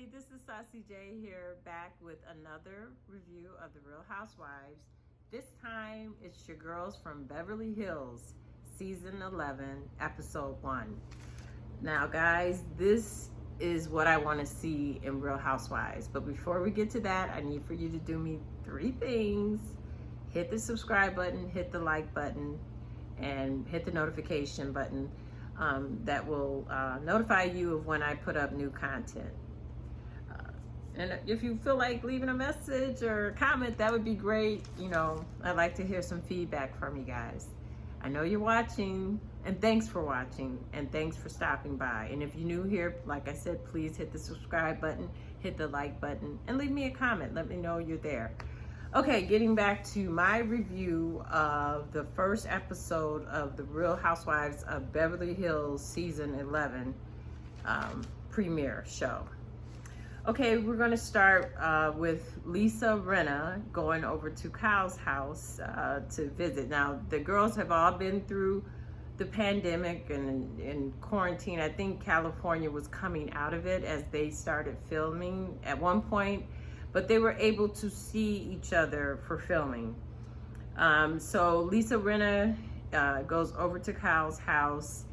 Hey, this is Saucy J here, back with another review of The Real Housewives. This time it's your girls from Beverly Hills, season 11, episode 1. Now guys, this is what I want to see in Real Housewives. But before we get to that, I need for you to do me 3 things. Hit the subscribe button, hit the like button, and hit the notification button. That will notify you of when I put up new content. And if you feel like leaving a message or a comment, that would be great. You know, I'd like to hear some feedback from you guys. I know you're watching, and thanks for watching, and thanks for stopping by. And if you're new here, like I said, please hit the subscribe button, hit the like button, and leave me a comment. Let me know you're there. Okay, getting back to my review of the first episode of The Real Housewives of Beverly Hills season 11 premiere show. Okay, we're going to start with Lisa Rinna going over to Kyle's house to visit. Now, the girls have all been through the pandemic and in quarantine. I think California was coming out of it as they started filming at one point, but they were able to see each other for filming. So Lisa Rinna goes over to Kyle's house,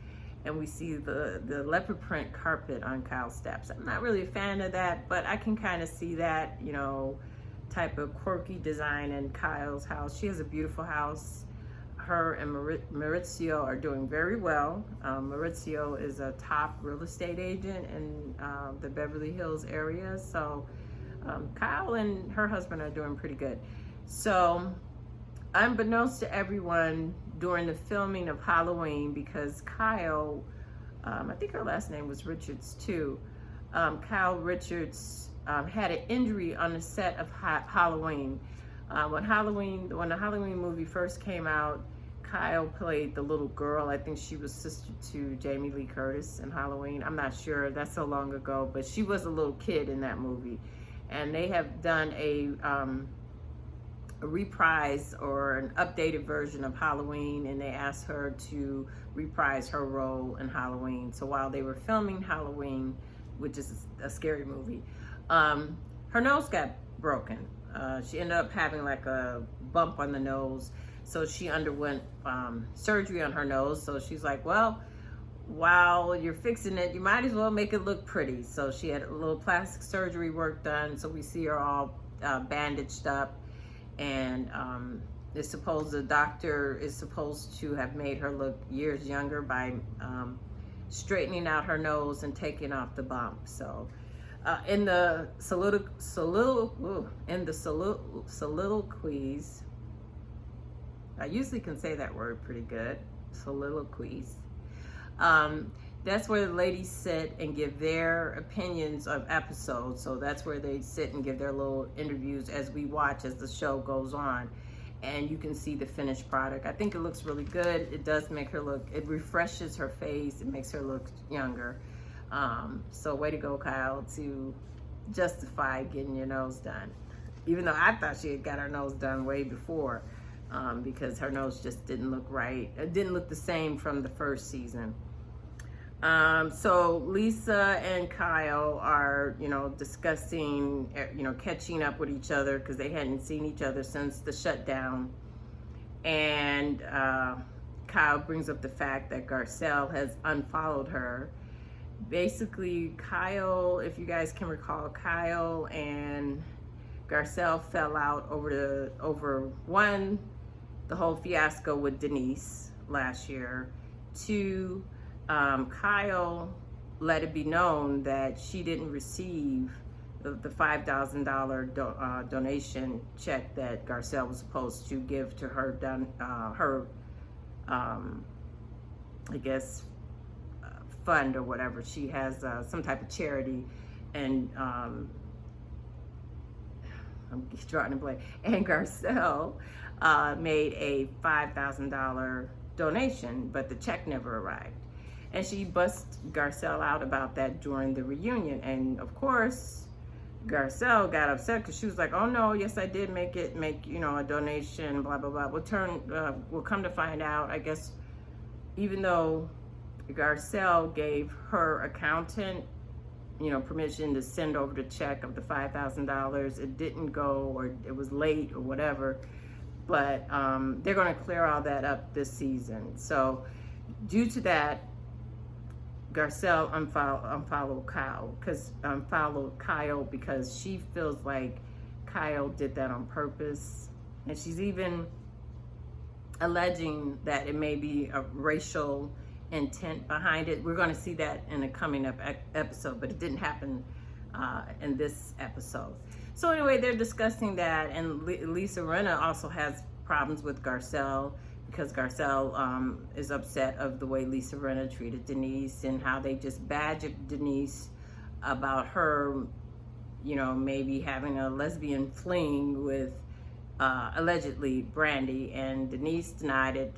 and we see the leopard print carpet on Kyle's steps. I'm not really a fan of that, but I can kind of see that, you know, type of quirky design in Kyle's house. She has a beautiful house. Her and Maurizio are doing very well. Maurizio is a top real estate agent in the Beverly Hills area. So Kyle and her husband are doing pretty good. So unbeknownst to everyone, during the filming of Halloween, because Kyle, I think her last name was Richards too, Kyle Richards had an injury on the set of Halloween. When the Halloween movie first came out, Kyle played the little girl. I think she was sister to Jamie Lee Curtis in Halloween. I'm not sure, that's so long ago, but she was a little kid in that movie. And they have done a reprise or an updated version of Halloween, and they asked her to reprise her role in Halloween. So while they were filming Halloween, which is a scary movie, her nose got broken. She ended up having like a bump on the nose, so she underwent surgery on her nose. So she's like, well, while you're fixing it, you might as well make it look pretty. So she had a little plastic surgery work done, so we see her all bandaged up. And the doctor is supposed to have made her look years younger by straightening out her nose and taking off the bump. So in the soliloquies, I usually can say that word pretty good, soliloquies, that's where the ladies sit and give their opinions of episodes. So that's where they sit and give their little interviews as we watch as the show goes on. And you can see the finished product. I think it looks really good. It does make her look, it refreshes her face. It makes her look younger. So way to go, Kyle, to justify getting your nose done. Even though I thought she had got her nose done way before, because her nose just didn't look right. It didn't look the same from the first season. So Lisa and Kyle are, you know, discussing, you know, catching up with each other because they hadn't seen each other since the shutdown. And Kyle brings up the fact that Garcelle has unfollowed her. Basically, Kyle, if you guys can recall, Kyle and Garcelle fell out over one, the whole fiasco with Denise last year. 2, Kyle let it be known that she didn't receive the $5,000 donation check that Garcelle was supposed to give to her I guess fund or whatever. She has some type of charity, and I'm drawing a blank. And Garcelle made a $5,000 donation, but the check never arrived. And she busts Garcelle out about that during the reunion. And of course, Garcelle got upset because she was like, oh no, yes I did make you know, a donation, blah, blah, blah. We'll come to find out, I guess, even though Garcelle gave her accountant permission to send over the check of the $5,000. It didn't go, or it was late or whatever. But they're going to clear all that up this season. So due to that, Garcelle unfollowed Kyle because she feels like Kyle did that on purpose. And she's even alleging that it may be a racial intent behind it. We're going to see that in a coming up episode, but it didn't happen in this episode. So anyway, they're discussing that, and Lisa Rinna also has problems with Garcelle because Garcelle is upset of the way Lisa Rinna treated Denise and how they just badgered Denise about her, maybe having a lesbian fling with allegedly Brandy, and Denise denied it,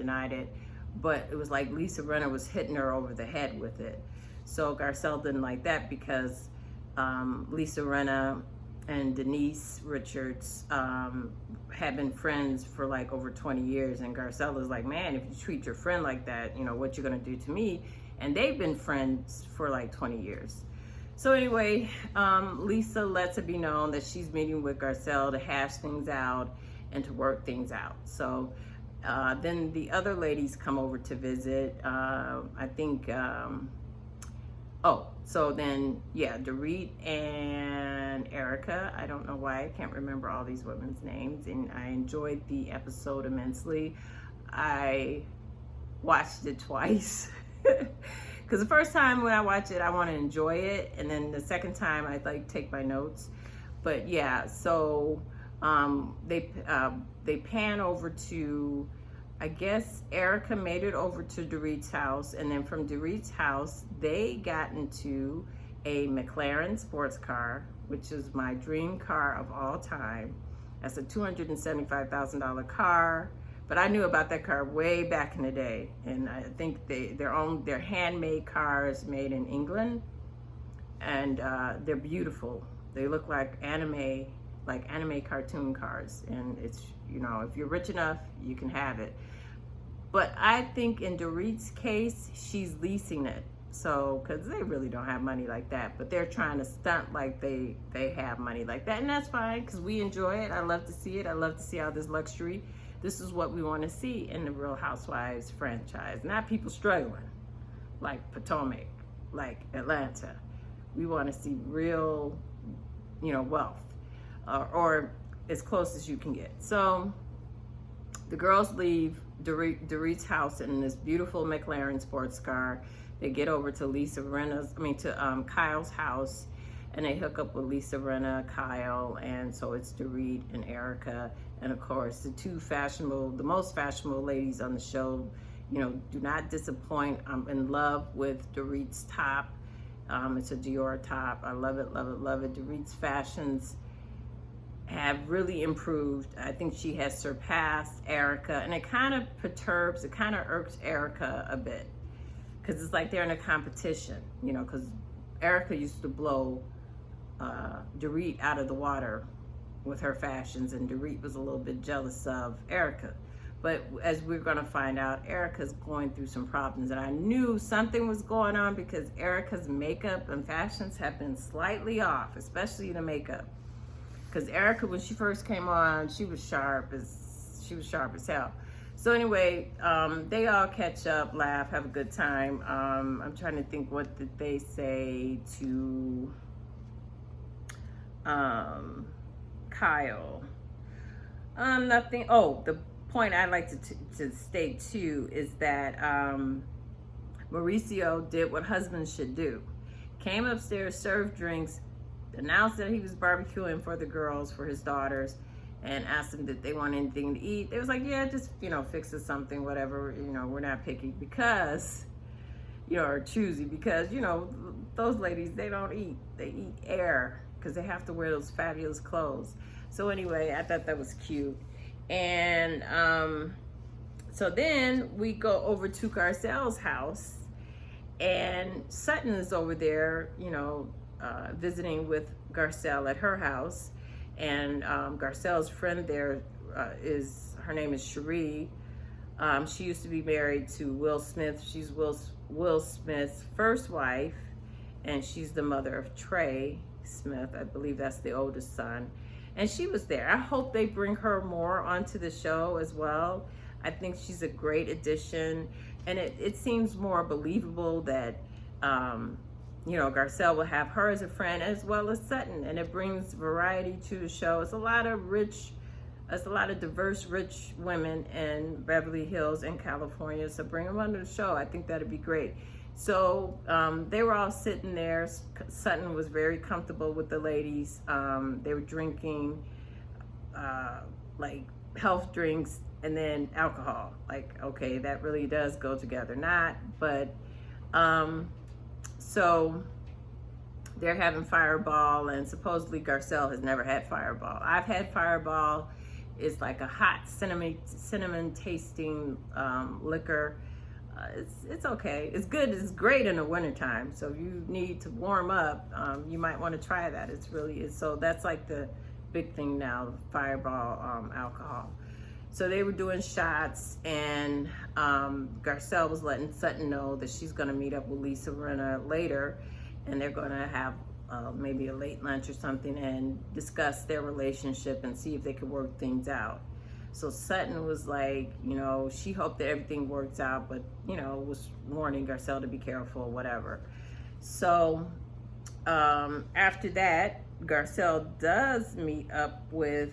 but it was like Lisa Rinna was hitting her over the head with it. So Garcelle didn't like that because Lisa Rinna and Denise Richards have been friends for like over 20 years, and Garcelle is like, man, if you treat your friend like that, what you're gonna do to me? And they've been friends for like 20 years. So anyway, Lisa lets it be known that she's meeting with Garcelle to hash things out and to work things out. So then the other ladies come over to visit. I think, Dorit and Erica. I don't know why I can't remember all these women's names, and I enjoyed the episode immensely. I watched it twice because the first time when I watch it, I want to enjoy it, and then the second time I like take my notes. But yeah, so they pan over to, I guess Erica made it over to Dorit's house, and then from Dorit's house, they got into a McLaren sports car, which is my dream car of all time. That's a $275,000 car, but I knew about that car way back in the day, and I think they're handmade cars made in England, and they're beautiful. They look like anime cartoon cars, and it's, if you're rich enough, you can have it. But I think in Dorit's case, she's leasing it. So, because they really don't have money like that, but they're trying to stunt like they have money like that, and that's fine because we enjoy it. I love to see it. I love to see all this luxury. This is what we want to see in the Real Housewives franchise, not people struggling like Potomac, like Atlanta. We want to see real, wealth, or as close as you can get. So the girls leave Dorit's house in this beautiful McLaren sports car. They get over to Kyle's house, and they hook up with Lisa Rinna, Kyle, and so it's Dorit and Erica, and of course the most fashionable ladies on the show. Do not disappoint. I'm in love with Dorit's top. It's a Dior top. I love it, love it, love it. Dorit's fashions have really improved. I think she has surpassed Erica, and it kind of irks Erica a bit, because it's like they're in a competition, because Erica used to blow Dorit out of the water with her fashions, and Dorit was a little bit jealous of Erica. But as we're going to find out, Erica's going through some problems, and I knew something was going on because Erica's makeup and fashions have been slightly off, especially the makeup. Because Erica, when she first came on, she was sharp as hell. So anyway, they all catch up, laugh, have a good time. I'm trying to think, what did they say to Kyle? Nothing. Oh, the point I'd like to state too is that Mauricio did what husbands should do. Came upstairs, served drinks, announced that he was barbecuing for the girls, for his daughters, and asked them if they want anything to eat. They was like, yeah, just, fix us something, whatever, we're not picky because, or choosy because, those ladies, they don't eat. They eat air because they have to wear those fabulous clothes. So anyway, I thought that was cute. And so then we go over to Garcelle's house, and Sutton is over there, visiting with Garcelle at her house. And Garcelle's friend there her name is Cherie. She used to be married to Will Smith. She's Will Smith's first wife, and she's the mother of Trey Smith. I believe that's the oldest son. And she was there. I hope they bring her more onto the show as well. I think she's a great addition. And it seems more believable that, Garcelle will have her as a friend as well as Sutton. And it brings variety to the show. It's a lot of diverse, rich women in Beverly Hills in California. So bring them onto the show. I think that'd be great. So they were all sitting there. Sutton was very comfortable with the ladies. They were drinking like health drinks and then alcohol. Like, okay, that really does go together. Not, but so they're having Fireball, and supposedly Garcelle has never had Fireball. I've had Fireball. It's like a hot cinnamon tasting liquor. It's okay. It's good. It's great in the wintertime. So if you need to warm up, you might want to try that. So that's like the big thing now, Fireball alcohol. So they were doing shots, and Garcelle was letting Sutton know that she's going to meet up with Lisa Rinna later, and they're going to have maybe a late lunch or something and discuss their relationship and see if they could work things out. So Sutton was like, she hoped that everything works out, but, was warning Garcelle to be careful, whatever. So after that, Garcelle does meet up with,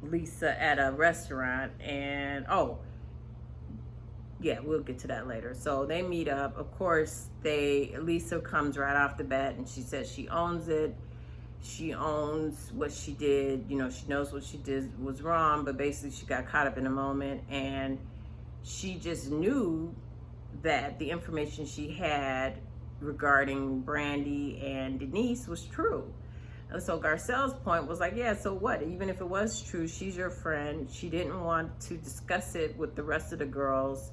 Lisa at a restaurant, and we'll get to that later. So they meet up. Of course, Lisa comes right off the bat and she says she owns it. She owns what she did. She knows what she did was wrong, but basically she got caught up in a moment, and she just knew that the information she had regarding Brandy and Denise was true. And so Garcelle's point was like, yeah, so what? Even if it was true, she's your friend. She didn't want to discuss it with the rest of the girls.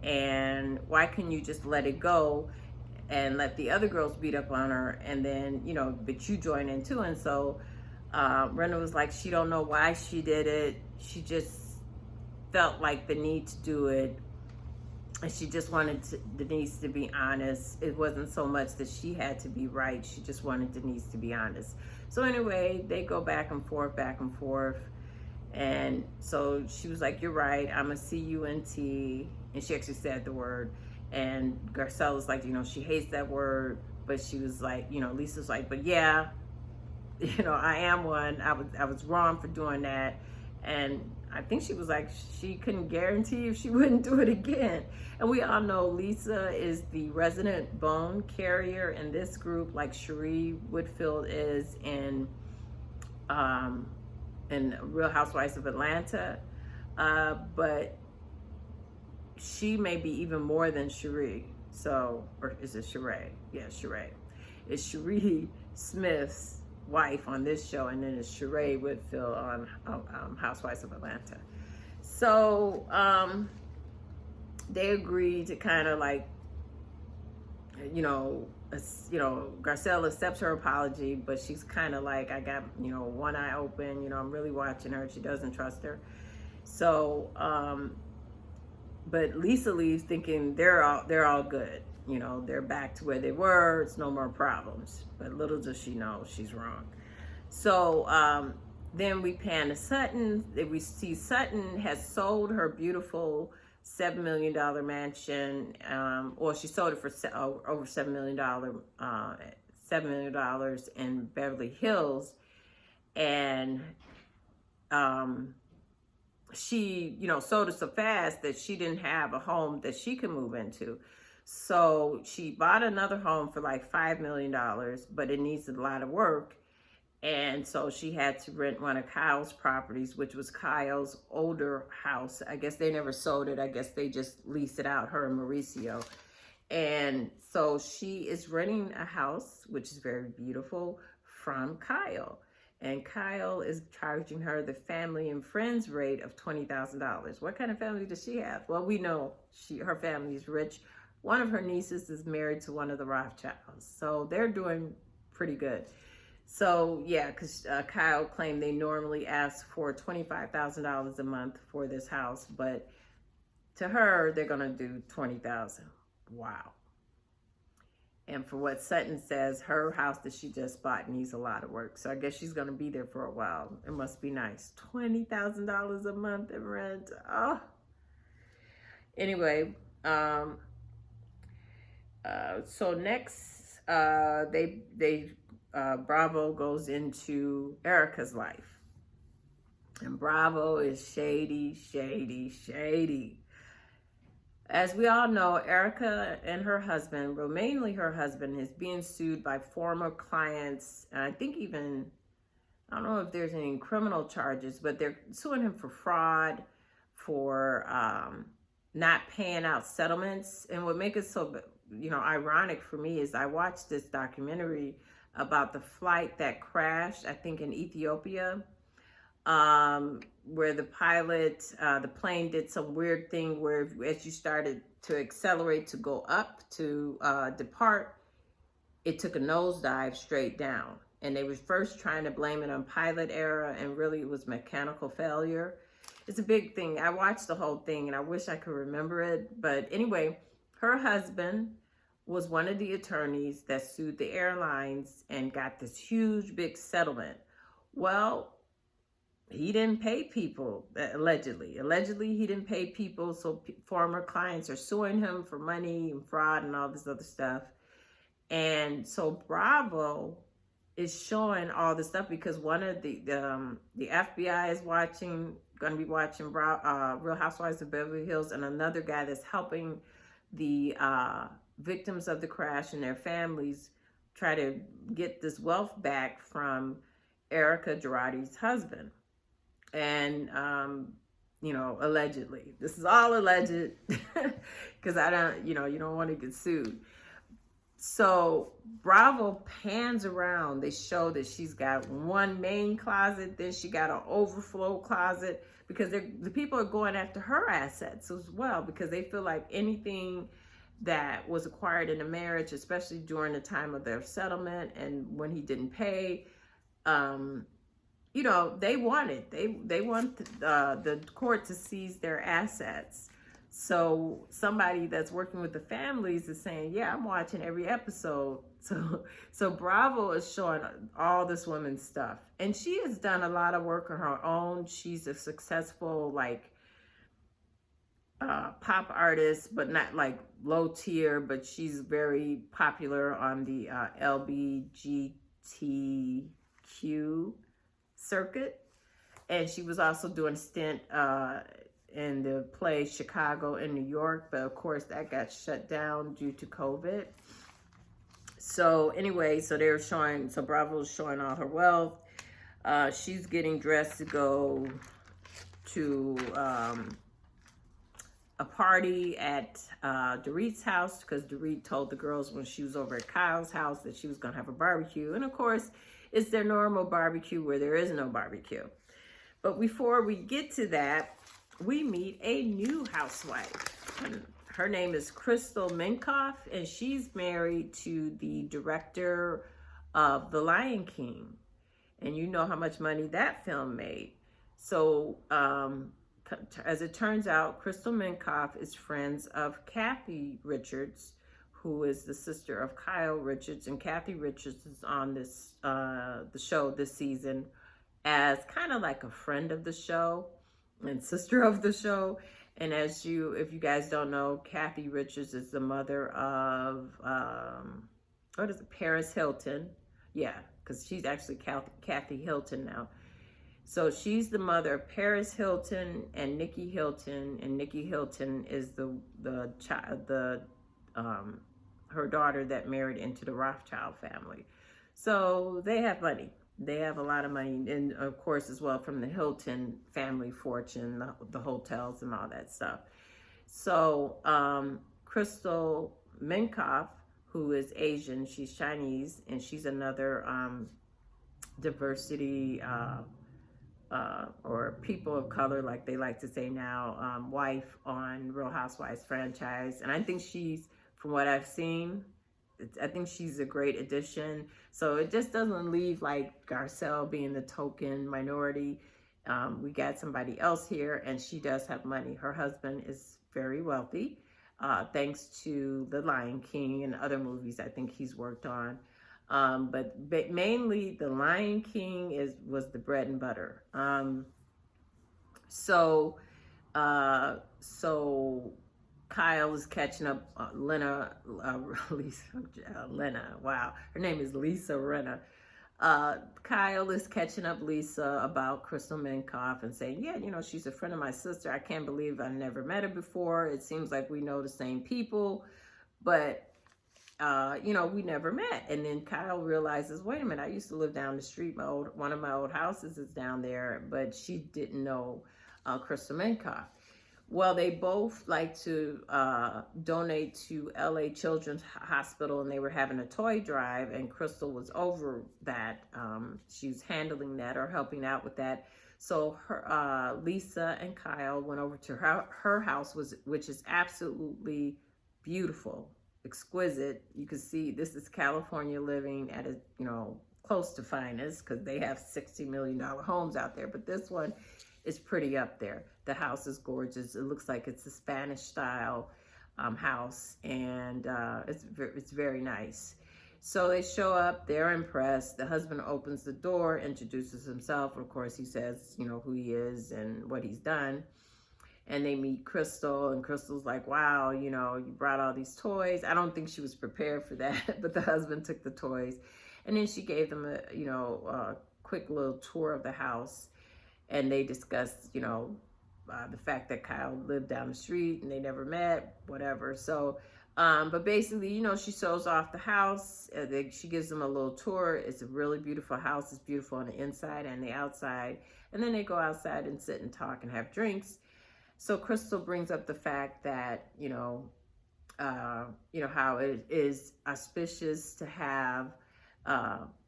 And why couldn't you just let it go and let the other girls beat up on her, and then, but you join in too? And so Rinna was like, she don't know why she did it. She just felt like the need to do it. And she just wanted Denise to be honest. It wasn't so much that she had to be right. She just wanted Denise to be honest. So anyway, they go back and forth. And so she was like, you're right. I'm a C-U-N-T. And she actually said the word. And Garcelle was like, she hates that word. But she was like, Lisa's like, but yeah, I am one. I was wrong for doing that. And I think she was like, she couldn't guarantee if she wouldn't do it again. And we all know Lisa is the resident bone carrier in this group, like Cherie Woodfield is in Real Housewives of Atlanta. But she may be even more than Cherie. So, or is it Sheree? Yeah, Sheree. It's Cherie Smith's wife on this show, and then it's Sheree Woodfield on Housewives of Atlanta. So they agreed to kind of like, Garcelle accepts her apology, but she's kind of like, I got one eye open. I'm really watching her. She doesn't trust her. So, but Lisa leaves thinking they're all good. They're back to where they were. It's no more problems. But little does she know she's wrong. So then we pan to Sutton. We see Sutton has sold her beautiful $7 million mansion. Or she sold it for over $7 million, $7 million in Beverly Hills. And she, sold it so fast that she didn't have a home that she could move into. So she bought another home for like $5 million, but it needs a lot of work. And so she had to rent one of Kyle's properties, which was Kyle's older house. I guess they never sold it. I guess they just leased it out, her and Mauricio. And so she is renting a house, which is very beautiful, from Kyle. And Kyle is charging her the family and friends rate of $20,000. What kind of family does she have? Well, we know her family is rich. One of her nieces is married to one of the Rothschilds. So they're doing pretty good. So yeah, because Kyle claimed they normally ask for $25,000 a month for this house, but to her they're gonna do 20,000. Wow. And for what Sutton says, her house that she just bought needs a lot of work. So I guess she's gonna be there for a while. It must be nice. $20,000 a month in rent. Oh. Anyway, so next, Bravo goes into Erica's life, and Bravo is shady, shady, shady. As we all know, Erica and her husband, well, mainly her husband, is being sued by former clients. And I think even, I don't know if there's any criminal charges, but they're suing him for fraud, for not paying out settlements. And what makes it so, ironic for me is I watched this documentary about the flight that crashed, I think in Ethiopia, where the pilot, the plane did some weird thing where as you started to accelerate to go up to depart, it took a nosedive straight down. And they were first trying to blame it on pilot error, and really it was mechanical failure. It's a big thing. I watched the whole thing and I wish I could remember it. But anyway, her husband was one of the attorneys that sued the airlines and got this huge big settlement. Well, he didn't pay people, allegedly. Allegedly, he didn't pay people, so former clients are suing him for money and fraud and all this other stuff. And so Bravo is showing all this stuff because one of the FBI is going to be watching Real Housewives of Beverly Hills, and another guy that's helping the victims of the crash and their families try to get this wealth back from Erica Girardi's husband. And, allegedly. This is all alleged because you don't want to get sued. So Bravo pans around. They show that she's got one main closet, then she got an overflow closet, because the people are going after her assets as well, because they feel like anything that was acquired in a marriage, especially during the time of their settlement and when he didn't pay, they want it. They want the court to seize their assets. So somebody that's working with the families is saying, yeah, I'm watching every episode. So Bravo is showing all this woman's stuff. And she has done a lot of work on her own. She's a successful, pop artist, but not like low tier, but she's very popular on the LBGTQ circuit. And she was also doing a stint in the play Chicago and New York, but of course that got shut down due to COVID. So anyway, so Bravo's showing all her wealth. She's getting dressed to go to a party at Dorit's house, because Dorit told the girls when she was over at Kyle's house that she was going to have a barbecue. And of course, it's their normal barbecue where there is no barbecue. But before we get to that, we meet a new housewife. Her name is Crystal Minkoff, and she's married to the director of The Lion King. And you know how much money that film made. So as it turns out, Crystal Minkoff is friends of Kathy Richards, who is the sister of Kyle Richards. And Kathy Richards is on this the show this season as kind of like a friend of the show and sister of the show. And if you guys don't know, Kathy Richards is the mother of Paris Hilton. Yeah, because she's actually Kathy Hilton now. So she's the mother of Paris Hilton and Nikki Hilton, and Nikki Hilton is her daughter that married into the Rothschild family. So they have money. They have a lot of money, and of course as well from the Hilton family fortune, the hotels and all that stuff. So Crystal Minkoff, who is Asian, she's Chinese, and she's another diversity or people of color, like they like to say now, wife on Real Housewives franchise. And I think she's, from what I've seen, I think she's a great addition. So it just doesn't leave like Garcelle being the token minority. We got somebody else here, and she does have money. Her husband is very wealthy, thanks to The Lion King and other movies I think he's worked on. But mainly The Lion King was the bread and butter. So so Kyle is catching up Lena. Wow, her name is Lisa Rinna. Kyle is catching up Lisa about Crystal Minkoff and saying, yeah, she's a friend of my sister. I can't believe I never met her before. It seems like we know the same people, but we never met. And then Kyle realizes, wait a minute, I used to live down the street. One of my old houses is down there, but she didn't know Crystal Minkoff. Well, they both like to donate to LA Children's Hospital, and they were having a toy drive, and Crystal was over that. She was handling that or helping out with that. So Lisa and Kyle went over to her house, which is absolutely beautiful, exquisite. You can see this is California living at a, close to finest, because they have $60 million homes out there, but this one is pretty up there. The house is gorgeous. It looks like it's a Spanish style house, and it's very nice. So they show up, they're impressed. The husband opens the door, introduces himself. Of course, he says, who he is and what he's done. And they meet Crystal, and Crystal's like, wow, you brought all these toys. I don't think she was prepared for that, but the husband took the toys. And then she gave them a quick little tour of the house. And they discussed, the fact that Kyle lived down the street and they never met, whatever. So, but basically, she shows off the house. She gives them a little tour. It's a really beautiful house. It's beautiful on the inside and the outside. And then they go outside and sit and talk and have drinks. So Crystal brings up the fact that, how it is auspicious to have,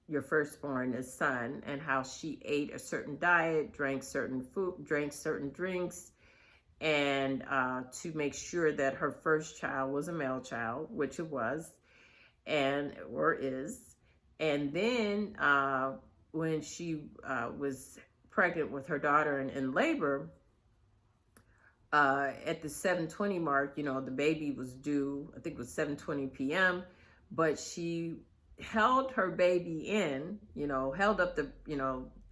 your firstborn is son, and how she ate a certain diet, drank certain drinks, and to make sure that her first child was a male child, which it was, or is. And then when she was pregnant with her daughter and in labor, at the 7:20 mark, the baby was due, I think it was 7:20 p.m., but she held her baby in, held up the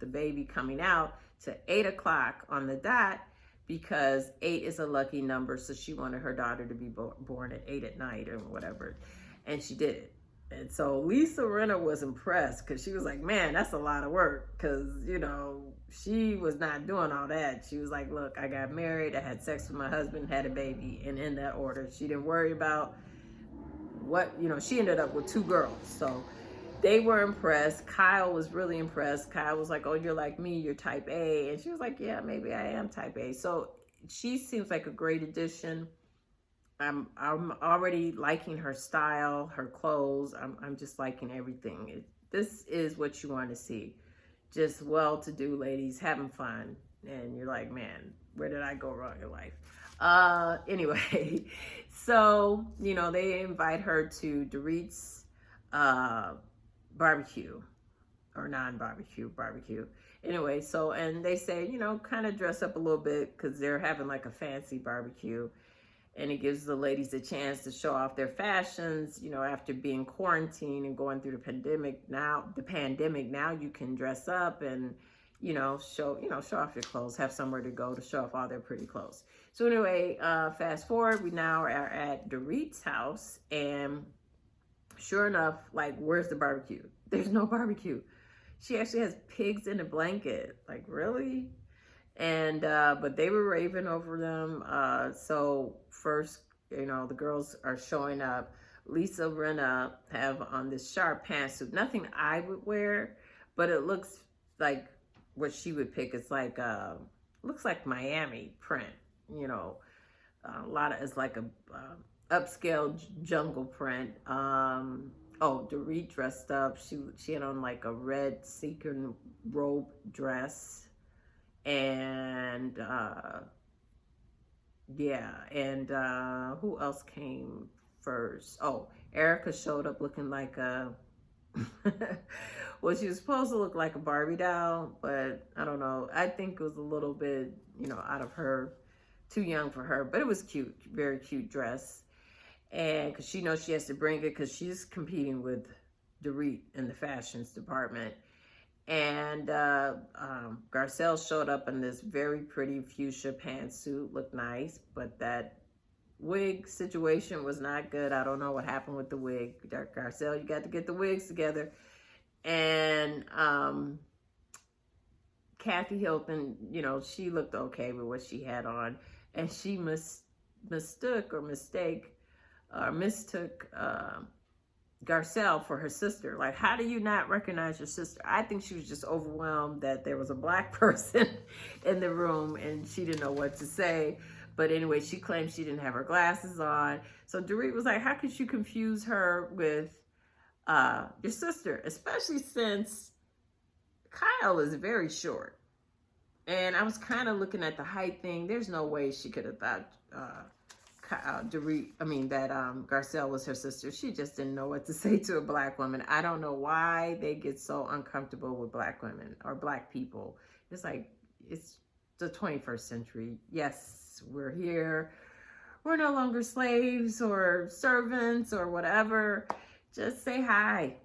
baby coming out to 8 o'clock on the dot, because 8 is a lucky number. So she wanted her daughter to be born at 8 at night or whatever. And she did it. And so Lisa Rinna was impressed, because she was like, man, that's a lot of work. Because, she was not doing all that. She was like, look, I got married, I had sex with my husband, had a baby, and in that order. She didn't worry about what, she ended up with 2 girls. So they were impressed. Kyle was really impressed. Kyle was like, oh, you're like me, you're type A. And she was like, yeah, maybe I am type A. So she seems like a great addition. I'm already liking her style, her clothes. I'm just liking everything. This is what you want to see. Just well-to-do ladies having fun. And you're like, man, where did I go wrong in life? Anyway, so, they invite her to Dorit's barbecue, or non-barbecue barbecue. Anyway, so, and they say, kind of dress up a little bit, because they're having like a fancy barbecue. And it gives the ladies a chance to show off their fashions, after being quarantined and going through the pandemic. Now you can dress up and, show off your clothes, have somewhere to go to show off all their pretty clothes. So anyway, fast forward, we now are at Dorit's house, and sure enough, like, where's the barbecue? There's no barbecue. She actually has pigs in a blanket. Like, really? And, but they were raving over them. So first, the girls are showing up. Lisa Rinna have on this sharp pantsuit, nothing I would wear, but it looks like what she would pick. It's like, looks like Miami print, a lot of, it's like a upscale jungle print. Dorit dressed up. She had on like a red sequin robe dress. And who else came first. Oh, Erica showed up looking like a well, she was supposed to look like a Barbie doll, but I don't know. I think it was a little bit, out of her, too young for her, but it was cute, very cute dress. And because she knows she has to bring it because she's competing with Dorit in the fashions department. And Garcelle showed up in this very pretty fuchsia pantsuit, looked nice, but that wig situation was not good. I don't know what happened with the wig. Garcelle, you got to get the wigs together. And Kathy Hilton, she looked okay with what she had on, and she mistook Garcelle for her sister. Like, how do you not recognize your sister? I think she was just overwhelmed that there was a black person in the room and she didn't know what to say. But anyway, she claimed she didn't have her glasses on. So Dorit was like, how could you confuse her with your sister? Especially since Kyle is very short. And I was kind of looking at the height thing. There's no way she could have thought Garcelle was her sister. She just didn't know what to say to a black woman. I don't know why they get so uncomfortable with black women or black people. It's like, it's the 21st century. Yes, we're here. We're no longer slaves or servants or whatever. Just say hi,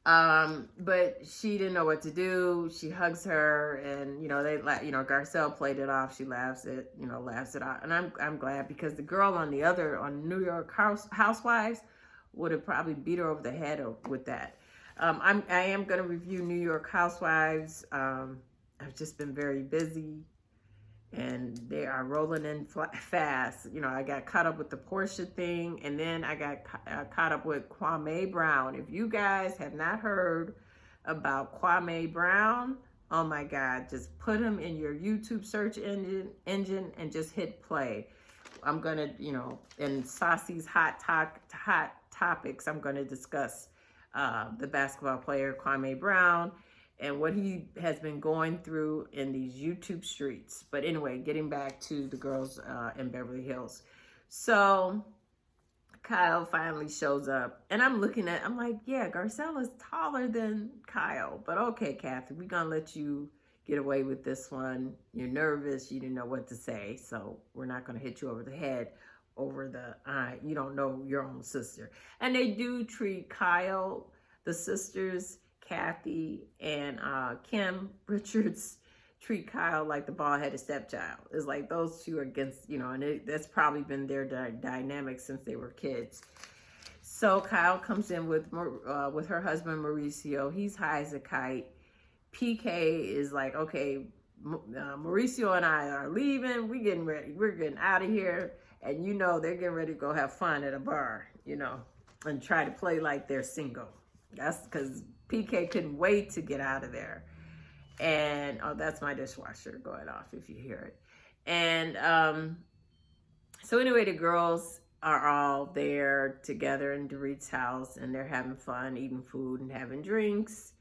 but she didn't know what to do. She hugs her, and Garcelle played it off. She laughs it off, and I'm glad, because the girl on New York Housewives would have probably beat her over the head with that. I am going to review New York Housewives. I've just been very busy, and they are rolling in fast. I got caught up with the Portia thing, and then I got caught up with Kwame Brown. If you guys have not heard about Kwame Brown, oh my God, just put him in your YouTube search engine and just hit play. I'm gonna, in Saucy's hot topics, I'm gonna discuss the basketball player Kwame Brown and what he has been going through in these YouTube streets. But anyway, getting back to the girls in Beverly Hills. So Kyle finally shows up, and I'm like, yeah, Garcelle is taller than Kyle. But okay, Kathy, we're going to let you get away with this one. You're nervous. You didn't know what to say. So we're not going to hit you over the head over you don't know your own sister. And they do treat Kyle, the sisters, Kathy and Kim Richards, treat Kyle like the bald-headed stepchild. It's like those two are against, and that's probably been their dynamic since they were kids. So Kyle comes in with her husband Mauricio. He's high as a kite. PK is like, okay, Mauricio and I are leaving. We're getting ready. We're getting out of here. And they're getting ready to go have fun at a bar, and try to play like they're single. That's because PK couldn't wait to get out of there. And, oh, that's my dishwasher going off if you hear it. And so anyway, the girls are all there together in Dorit's house, and they're having fun, eating food and having drinks.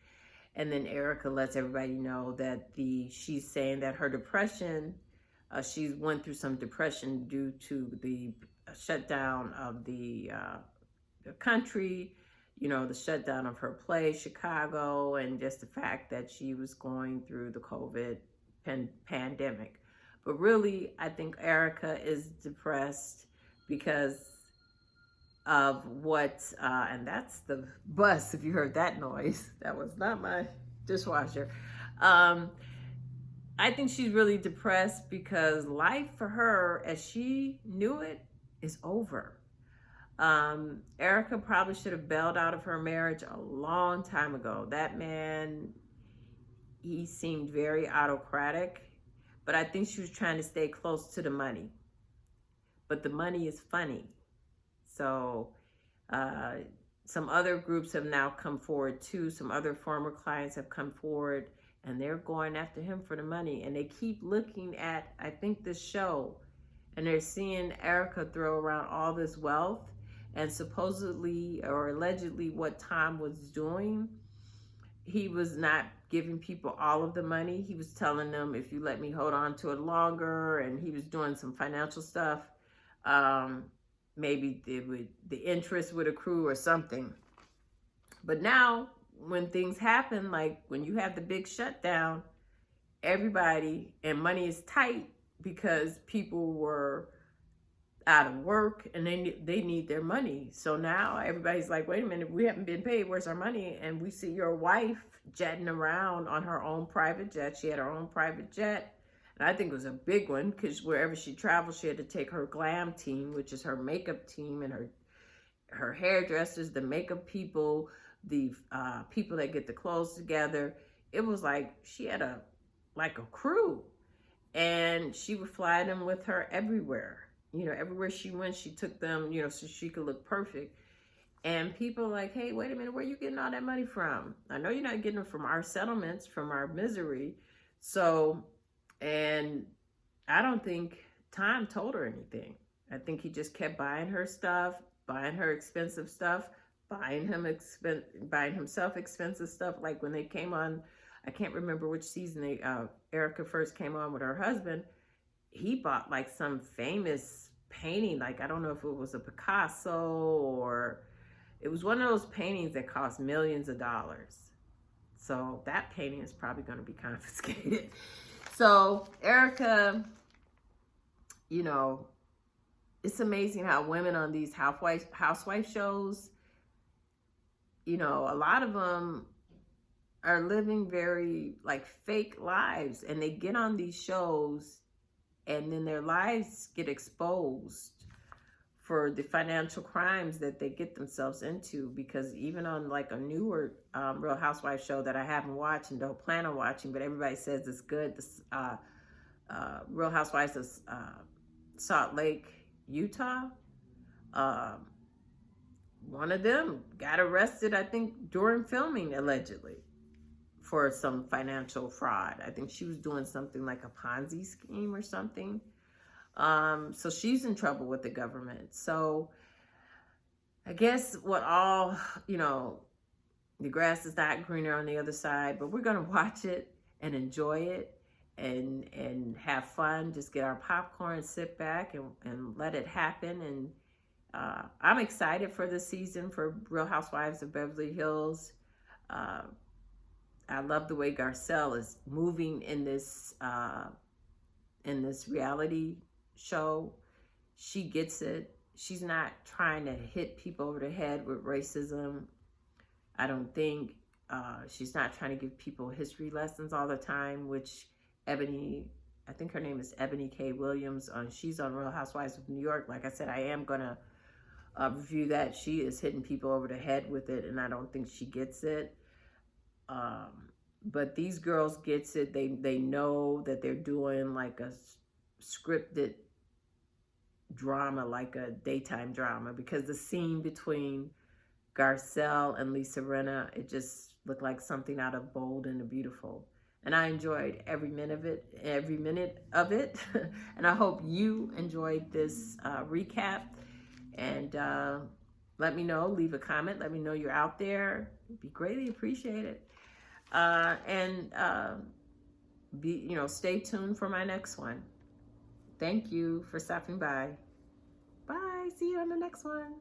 And then Erica lets everybody know that she's saying that her depression, she went through some depression due to the shutdown of the country, the shutdown of her play, Chicago, and just the fact that she was going through the COVID pandemic. But really, I think Erica is depressed because of what, and that's the bus, if you heard that noise. That was not my dishwasher. I think she's really depressed because life for her, as she knew it, is over. Erica probably should have bailed out of her marriage a long time ago. That man, he seemed very autocratic, but I think she was trying to stay close to the money. But the money is funny. So some other groups have now come forward too. Some other former clients have come forward, and they're going after him for the money. And they keep looking at, I think, this show, and they're seeing Erica throw around all this wealth. And supposedly or allegedly what Tom was doing, he was not giving people all of the money. He was telling them, if you let me hold on to it longer, and he was doing some financial stuff. maybe the interest would accrue or something. But now when things happen, like when you have the big shutdown, everybody and money is tight because people were out of work and they need their money. So now everybody's like, wait a minute, we haven't been paid. Where's our money? And we see your wife jetting around on her own private jet. She had her own private jet. And I think it was a big one because wherever she traveled, she had to take her glam team, which is her makeup team, and her hairdressers, the makeup people, the people that get the clothes together. It was like she had a crew, and she would fly them with her everywhere. You know, everywhere she went, she took them, you know, so she could look perfect. And people are like, hey, wait a minute, where are you getting all that money from? I know you're not getting it from our settlements, from our misery. So, and I don't think Tom told her anything. I think he just kept buying her stuff, buying her expensive stuff, buying himself expensive stuff. Like when they came on, I can't remember which season Erica first came on with her husband. He bought like some famous painting. Like, I don't know if it was a Picasso or it was one of those paintings that cost millions of dollars. So that painting is probably going to be confiscated. So Erica, you know, it's amazing how women on these housewife shows, you know, a lot of them are living very like fake lives, and they get on these shows and then their lives get exposed for the financial crimes that they get themselves into. Because even on like a newer Real Housewives show that I haven't watched and don't plan on watching, but everybody says it's good, this Real Housewives of Salt Lake, Utah, one of them got arrested, I think, during filming, allegedly, for some financial fraud. I think she was doing something like a Ponzi scheme or something. So she's in trouble with the government. So I guess you know, the grass is not greener on the other side, but we're going to watch it and enjoy it and have fun. Just get our popcorn, sit back and let it happen. And I'm excited for this season for Real Housewives of Beverly Hills. I love the way Garcelle is moving in this reality show. She gets it. She's not trying to hit people over the head with racism. I don't think she's not trying to give people history lessons all the time, which Ebony, I think her name is Ebony K. Williams. She's on Real Housewives of New York. Like I said, I am going to review that. She is hitting people over the head with it, and I don't think she gets it. But these girls gets it. They know that they're doing like a scripted drama, like a daytime drama, because the scene between Garcelle and Lisa Rinna, it just looked like something out of Bold and the Beautiful. And I enjoyed every minute of it. And I hope you enjoyed this recap. And let me know, leave a comment, let me know you're out there. It'd be greatly appreciated. Stay tuned for my next one. Thank you for stopping by. Bye. See you on the next one.